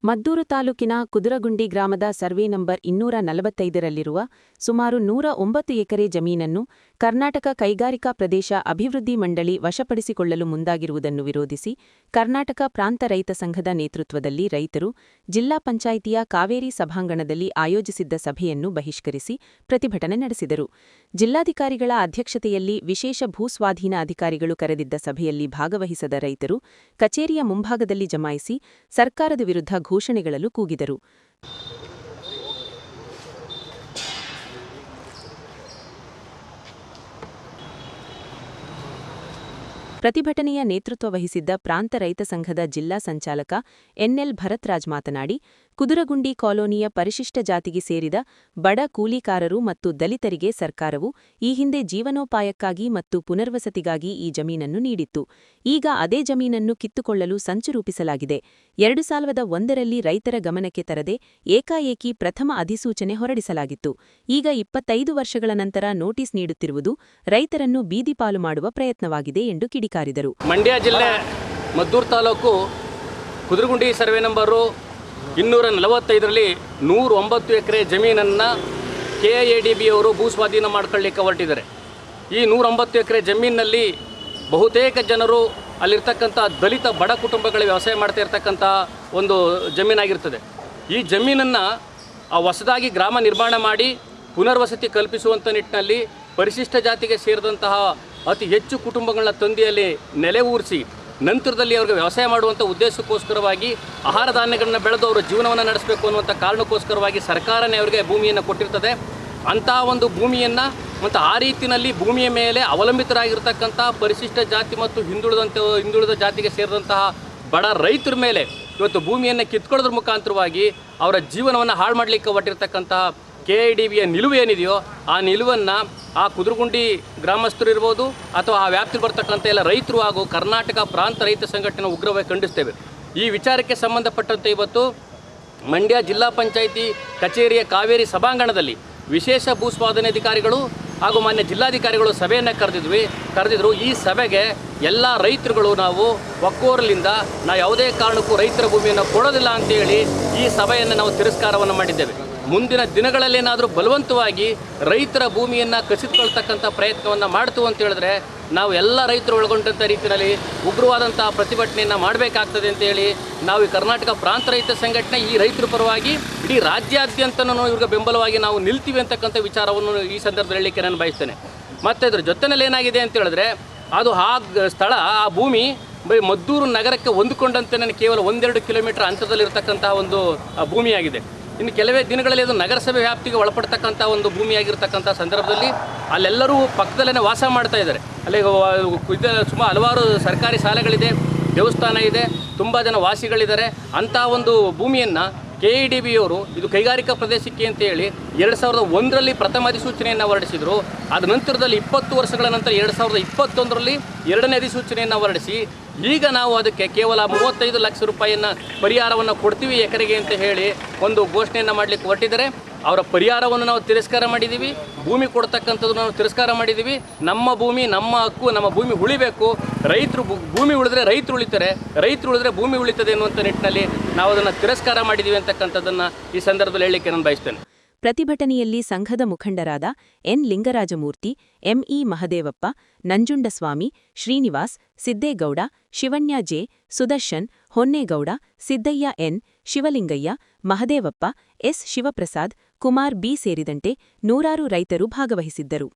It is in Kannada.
ಮದ್ದೂರು ತಾಲೂಕಿನ ಕುದುರಗುಂಡಿ ಗ್ರಾಮದ ಸರ್ವೆ ನಂಬರ್ 245ರಲ್ಲಿರುವ ಸುಮಾರು 109 ಎಕರೆ ಜಮೀನನ್ನು ಕರ್ನಾಟಕ ಕೈಗಾರಿಕಾ ಪ್ರದೇಶ ಅಭಿವೃದ್ಧಿ ಮಂಡಳಿ ವಶಪಡಿಸಿಕೊಳ್ಳಲು ಮುಂದಾಗಿರುವುದನ್ನು ವಿರೋಧಿಸಿ ಕರ್ನಾಟಕ ಪ್ರಾಂತ ರೈತ ಸಂಘದ ನೇತೃತ್ವದಲ್ಲಿ ರೈತರು ಜಿಲ್ಲಾ ಪಂಚಾಯಿತಿಯ ಕಾವೇರಿ ಸಭಾಂಗಣದಲ್ಲಿ ಆಯೋಜಿಸಿದ್ದ ಸಭೆಯನ್ನು ಬಹಿಷ್ಕರಿಸಿ ಪ್ರತಿಭಟನೆ ನಡೆಸಿದರು. ಜಿಲ್ಲಾಧಿಕಾರಿಗಳ ಅಧ್ಯಕ್ಷತೆಯಲ್ಲಿ ವಿಶೇಷ ಭೂಸ್ವಾಧೀನ ಅಧಿಕಾರಿಗಳು ಕರೆದಿದ್ದ ಸಭೆಯಲ್ಲಿ ಭಾಗವಹಿಸದ ರೈತರು ಕಚೇರಿಯ ಮುಂಭಾಗದಲ್ಲಿ ಜಮಾಯಿಸಿ ಸರ್ಕಾರದ ವಿರುದ್ಧ ಘೋಷಣೆಗಳನ್ನು ಕೂಗಿದರು. ಪ್ರತಿಭಟನೆಯ ನೇತೃತ್ವ ವಹಿಸಿದ್ದ ಪ್ರಾಂತ ರೈತ ಸಂಘದ ಜಿಲ್ಲಾ ಸಂಚಾಲಕ ಎನ್ಎಲ್ ಭರತ್ರಾಜ್ ಮಾತನಾಡಿ, ಕುದುರಗುಂಡಿ ಕಾಲೋನಿಯ ಪರಿಶಿಷ್ಟ ಜಾತಿಗೆ ಸೇರಿದ ಬಡ ಕೂಲಿಕಾರರು ಮತ್ತು ದಲಿತರಿಗೆ ಸರ್ಕಾರವು ಈ ಹಿಂದೆ ಜೀವನೋಪಾಯಕ್ಕಾಗಿ ಮತ್ತು ಪುನರ್ವಸತಿಗಾಗಿ ಈ ಜಮೀನನ್ನು ನೀಡಿತ್ತು. ಈಗ ಅದೇ ಜಮೀನನ್ನು ಕಿತ್ತುಕೊಳ್ಳಲು ಸಂಚು ರೂಪಿಸಲಾಗಿದೆ. 2001ರಲ್ಲಿ ರೈತರ ಗಮನಕ್ಕೆ ತರದೆ ಏಕಾಏಕಿ ಪ್ರಥಮ ಅಧಿಸೂಚನೆ ಹೊರಡಿಸಲಾಗಿತ್ತು. ಈಗ 25 ವರ್ಷಗಳ ನಂತರ ನೋಟಿಸ್ ನೀಡುತ್ತಿರುವುದು ರೈತರನ್ನು ಬೀದಿಪಾಲು ಮಾಡುವ ಪ್ರಯತ್ನವಾಗಿದೆ ಎಂದು ಕಿಡಿಕಾರಿದರು. ಮಂಡ್ಯ ಜಿಲ್ಲೆ ಮದ್ದೂರು ತಾಲೂಕು ಕುದುರಗುಂಡಿ ಸರ್ವೆ ನಂಬರು 245ರಲ್ಲಿ 109 ಎಕರೆ ಜಮೀನನ್ನು KIADBಯವರು ಭೂಸ್ವಾಧೀನ ಮಾಡಿಕೊಳ್ಳಲಿಕ್ಕೆ ಹೊರಟಿದ್ದಾರೆ. ಈ 109 ಎಕರೆ ಜಮೀನಿನಲ್ಲಿ ಬಹುತೇಕ ಜನರು ಅಲ್ಲಿರ್ತಕ್ಕಂಥ ದಲಿತ ಬಡ ಕುಟುಂಬಗಳ ವ್ಯವಸಾಯ ಮಾಡ್ತಾ ಇರ್ತಕ್ಕಂಥ ಒಂದು ಜಮೀನಾಗಿರ್ತದೆ. ಈ ಜಮೀನನ್ನು ಹೊಸದಾಗಿ ಗ್ರಾಮ ನಿರ್ಮಾಣ ಮಾಡಿ ಪುನರ್ವಸತಿ ಕಲ್ಪಿಸುವಂಥ ನಿಟ್ಟಿನಲ್ಲಿ ಪರಿಶಿಷ್ಟ ಜಾತಿಗೆ ಸೇರಿದಂತಹ ಅತಿ ಹೆಚ್ಚು ಕುಟುಂಬಗಳನ್ನ ತಂದೆಯಲ್ಲಿ ನೆಲೆ ಊರಿಸಿ ನಂತರದಲ್ಲಿ ಅವ್ರಿಗೆ ವ್ಯವಸಾಯ ಮಾಡುವಂಥ ಉದ್ದೇಶಕ್ಕೋಸ್ಕರವಾಗಿ ಆಹಾರ ಧಾನ್ಯಗಳನ್ನು ಬೆಳೆದು ಅವರ ಜೀವನವನ್ನು ನಡೆಸಬೇಕು ಅನ್ನುವಂಥ ಕಾರಣಕ್ಕೋಸ್ಕರವಾಗಿ ಸರ್ಕಾರನೇ ಅವರಿಗೆ ಭೂಮಿಯನ್ನು ಕೊಟ್ಟಿರ್ತದೆ. ಅಂಥ ಒಂದು ಭೂಮಿಯನ್ನು ಮತ್ತು ಆ ರೀತಿಯಲ್ಲಿ ಭೂಮಿಯ ಮೇಲೆ ಅವಲಂಬಿತರಾಗಿರ್ತಕ್ಕಂಥ ಪರಿಶಿಷ್ಟ ಜಾತಿ ಮತ್ತು ಹಿಂದುಳಿದ ಜಾತಿಗೆ ಸೇರಿದಂತಹ ಬಡ ರೈತರ ಮೇಲೆ ಇವತ್ತು ಭೂಮಿಯನ್ನು ಕಿತ್ಕೊಳ್ಳೋದ್ರ ಮುಖಾಂತರವಾಗಿ ಅವರ ಜೀವನವನ್ನು ಹಾಳು ಮಾಡಲಿಕ್ಕೆ ಹೊರಟಿರ್ತಕ್ಕಂತಹ KIADBಯ ನಿಲುವು ಏನಿದೆಯೋ ಆ ನಿಲುವನ್ನು ಆ ಕುದುರಗುಂಡಿ ಗ್ರಾಮಸ್ಥರು ಇರ್ಬೋದು ಅಥವಾ ಆ ವ್ಯಾಪ್ತಿಗೆ ಬರ್ತಕ್ಕಂಥ ಎಲ್ಲ ರೈತರು ಹಾಗೂ ಕರ್ನಾಟಕ ಪ್ರಾಂತ ರೈತ ಸಂಘಟನೆ ಉಗ್ರವಾಗಿ ಖಂಡಿಸ್ತೇವೆ. ಈ ವಿಚಾರಕ್ಕೆ ಸಂಬಂಧಪಟ್ಟಂತೆ ಇವತ್ತು ಮಂಡ್ಯ ಜಿಲ್ಲಾ ಪಂಚಾಯಿತಿ ಕಚೇರಿಯ ಕಾವೇರಿ ಸಭಾಂಗಣದಲ್ಲಿ ವಿಶೇಷ ಭೂಸ್ವಾಧೀನ ಅಧಿಕಾರಿಗಳು ಹಾಗೂ ಮಾನ್ಯ ಜಿಲ್ಲಾಧಿಕಾರಿಗಳು ಸಭೆಯನ್ನು ಕರೆದಿದ್ರು. ಈ ಸಭೆಗೆ ಎಲ್ಲ ರೈತರುಗಳು ನಾವು ಒಕ್ಕೋರಲಿಂದ ನಾವು ಯಾವುದೇ ಕಾರಣಕ್ಕೂ ರೈತರ ಭೂಮಿಯನ್ನು ಕೊಡೋದಿಲ್ಲ ಅಂತೇಳಿ ಈ ಸಭೆಯನ್ನು ನಾವು ತಿರಸ್ಕಾರವನ್ನು ಮಾಡಿದ್ದೇವೆ. ಮುಂದಿನ ದಿನಗಳಲ್ಲೇನಾದರೂ ಬಲವಂತವಾಗಿ ರೈತರ ಭೂಮಿಯನ್ನು ಕಸಿದುಕೊಳ್ತಕ್ಕಂಥ ಪ್ರಯತ್ನವನ್ನು ಮಾಡ್ತು ಅಂತ ಹೇಳಿದ್ರೆ ನಾವು ಎಲ್ಲ ರೈತರು ಒಳಗೊಂಡಂಥ ರೀತಿಯಲ್ಲಿ ಉಗ್ರವಾದಂಥ ಪ್ರತಿಭಟನೆಯನ್ನು ಮಾಡಬೇಕಾಗ್ತದೆ ಅಂತೇಳಿ ನಾವು ಈ ಕರ್ನಾಟಕ ಪ್ರಾಂತ ರೈತ ಸಂಘಟನೆ ಈ ರೈತರ ಪರವಾಗಿ ಇಡೀ ರಾಜ್ಯಾದ್ಯಂತನೂ ಇವ್ರಿಗೆ ಬೆಂಬಲವಾಗಿ ನಾವು ನಿಲ್ತೀವಿ ಅಂತಕ್ಕಂಥ ವಿಚಾರವನ್ನು ಈ ಸಂದರ್ಭದಲ್ಲಿ ಹೇಳಲಿಕ್ಕೆ ನಾನು ಬಯಸ್ತೇನೆ. ಮತ್ತು ಇದ್ರ ಜೊತೆಯಲ್ಲಿ ಏನಾಗಿದೆ ಅಂತ ಹೇಳಿದ್ರೆ ಅದು ಆ ಸ್ಥಳ ಆ ಭೂಮಿ ಮದ್ದೂರು ನಗರಕ್ಕೆ ಹೊಂದಿಕೊಂಡಂತೆ ನನಗೆ ಕೇವಲ 1-2 ಕಿಲೋಮೀಟರ್ ಅಂತರದಲ್ಲಿರ್ತಕ್ಕಂಥ ಒಂದು ಭೂಮಿಯಾಗಿದೆ. ಇನ್ನು ಕೆಲವೇ ದಿನಗಳಲ್ಲಿ ಅದು ನಗರಸಭೆ ವ್ಯಾಪ್ತಿಗೆ ಒಳಪಡ್ತಕ್ಕಂಥ ಒಂದು ಭೂಮಿಯಾಗಿರ್ತಕ್ಕಂಥ ಸಂದರ್ಭದಲ್ಲಿ ಅಲ್ಲೆಲ್ಲರೂ ಪಕ್ಕದಲ್ಲೇ ವಾಸ ಮಾಡ್ತಾ ಇದ್ದಾರೆ. ಅಲ್ಲಿ ಸುಮಾರು ಹಲವಾರು ಸರ್ಕಾರಿ ಶಾಲೆಗಳಿದೆ, ದೇವಸ್ಥಾನ ಇದೆ, ತುಂಬ ಜನ ವಾಸಿಗಳಿದ್ದಾರೆ. ಅಂಥ ಒಂದು ಭೂಮಿಯನ್ನು KIADBಯವರು ಇದು ಕೈಗಾರಿಕಾ ಪ್ರದೇಶಕ್ಕೆ ಅಂತೇಳಿ 2001ರಲ್ಲಿ ಪ್ರಥಮ ಅಧಿಸೂಚನೆಯನ್ನು ಹೊರಡಿಸಿದರು. ಅದ ನಂತರದಲ್ಲಿ 20 ವರ್ಷಗಳ ನಂತರ 2021ರಲ್ಲಿ ಎರಡನೇ ಅಧಿಸೂಚನೆಯನ್ನು ಹೊರಡಿಸಿ ಈಗ ನಾವು ಅದಕ್ಕೆ ಕೇವಲ 35 ಲಕ್ಷ ರೂಪಾಯಿಯನ್ನು ಪರಿಹಾರವನ್ನು ಕೊಡ್ತೀವಿ ಎಕರೆಗೆ ಅಂತ ಹೇಳಿ ಒಂದು ಘೋಷಣೆಯನ್ನು ಮಾಡಲಿಕ್ಕೆ ಹೊರಟಿದ್ದಾರೆ. ಅವರ ಪರಿಹಾರವನ್ನು ನಾವು ತಿರಸ್ಕಾರ ಮಾಡಿದ್ದೀವಿ, ಭೂಮಿ ಕೊಡ್ತಕ್ಕಂಥದ್ದು ನಾವು ತಿರಸ್ಕಾರ ಮಾಡಿದ್ದೀವಿ. ನಮ್ಮ ಭೂಮಿ ನಮ್ಮ ಹಕ್ಕು, ನಮ್ಮ ಭೂಮಿ ಉಳಿಬೇಕು. ರೈತರು ಭೂಮಿ ಉಳಿದ್ರೆ ರೈತರು ಉಳಿತಾರೆ, ರೈತರು ಉಳಿದ್ರೆ ಭೂಮಿ ಉಳಿತದೆ ಎನ್ನುವಂಥ ನಿಟ್ಟಿನಲ್ಲಿ ನಾವು ಅದನ್ನು ತಿರಸ್ಕಾರ ಮಾಡಿದ್ದೀವಿ ಅಂತಕ್ಕಂಥದ್ದನ್ನು ಈ ಸಂದರ್ಭದಲ್ಲಿ ಹೇಳಲಿಕ್ಕೆ ನಾನು ಬಯಸ್ತೇನೆ. ಪ್ರತಿಭಟನೆಯಲ್ಲಿ ಸಂಘದ ಮುಖಂಡರಾದ N Lingarajamurthy, M E Mahadevappa, Nanjundaswamy, Srinivas, Siddegowda, Shivanya J, Sudarshan, Honnegowda, Siddaiah N, Shivalingaiah, Mahadevappa, S Shivaprasad, Kumar B ಸೇರಿದಂತೆ ನೂರಾರು ರೈತರು ಭಾಗವಹಿಸಿದ್ದರು.